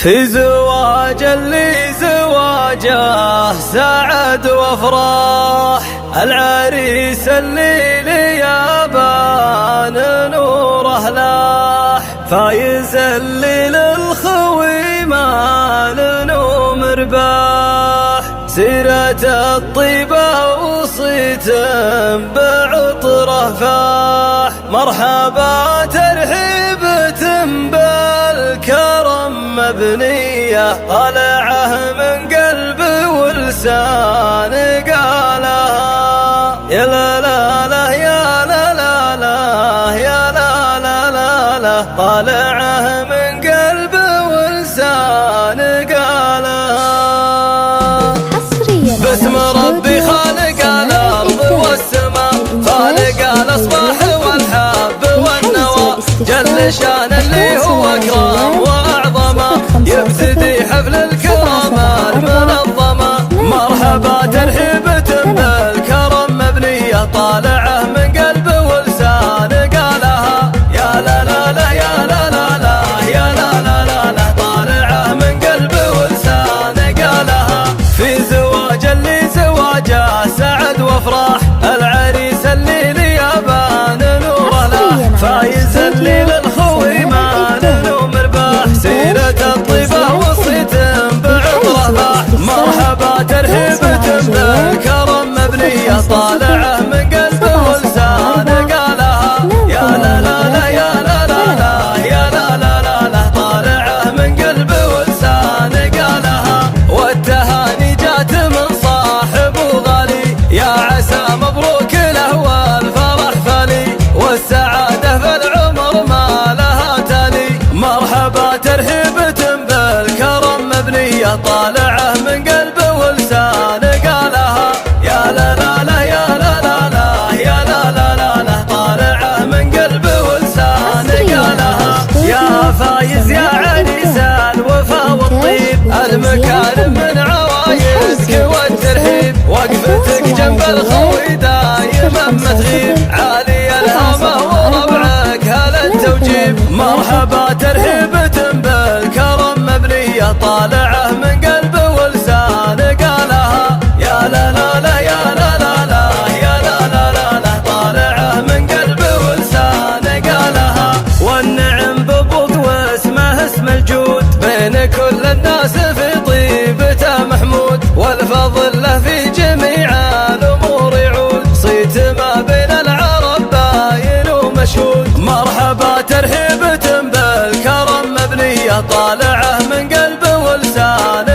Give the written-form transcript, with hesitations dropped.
في زواج اللي زواجه سعد وافراح، العريس اللي ليابان نوره لاح، فايز اللي للخوي مال مرباح، سيرة الطيبة وصيت بعطره فاح، مرحبا ترحيبة بالكرم مبنية، طالعه من قلب ولسان قالها، يا لا لا لا يا لا لا لا يا لا لا لا لا، طالعه من قلب ولسان قالها. باسم ربي خالق الأرض والسماء، خالق الأصباح والحب والنوى، جل شان اللي هو أكرم وأعظمه، يبتدي حفل الكرم المنظمة، مرحبا ترحيبة بالكرم مبنية، طالعه من قلب ولسان قالها، يا لا لا لا يا لا لا لا يا لا لا لا لا، طالعه من قلب ولسان قالها. في زواج اللي زواجه سعد وافراح، العريس اللي ليابان نوره لاح، فايز اللي للخوي مال ومرباح، سيرة الطيبة وصيت بعطره فاح، مرحبا ترحيبة بالكرم مبنية، طالعه من قلب ولسان قالها، يا لا لا لا يا لا لا لا يا لا لا لا لا، طالعه من قلب ولسان قالها. والتهاني جات من صاحب وغالي، يا عسى مبروك له والفرح فالي، والسعادة في العمر ما لها تالي، مرحبا ترحيبة بالكرم مبنية، طالعه من قلب ولسان قالها، يا لا لا لا يا لا لا لا يا لا لا لا لا، طالعه من قلب ولسان قالها. يا فايز يا عريس الوفا والطيب، المكارم من عوايدك والترحيب، وقفتك جنب الخوي دايما ما تغيب، عالي الهامة وربعك هلا التوجيب، مرحبا ترحيبة بالكرم مبنية، طالعه من قلب ولسان قالها، يا لا لا لا يا لا لا لا يا لا لا لا لا، طالعه من قلب ولسان قالها. والنعم ببوط واسمه اسم الجود، بين كل الناس في طيبته محمود، والفضل له في جميع الأمور يعود، صيت ما بين العرب باين ومشهود، مرحبا ترحيبة بالكرم مبنية، طالعه من قلب ولسان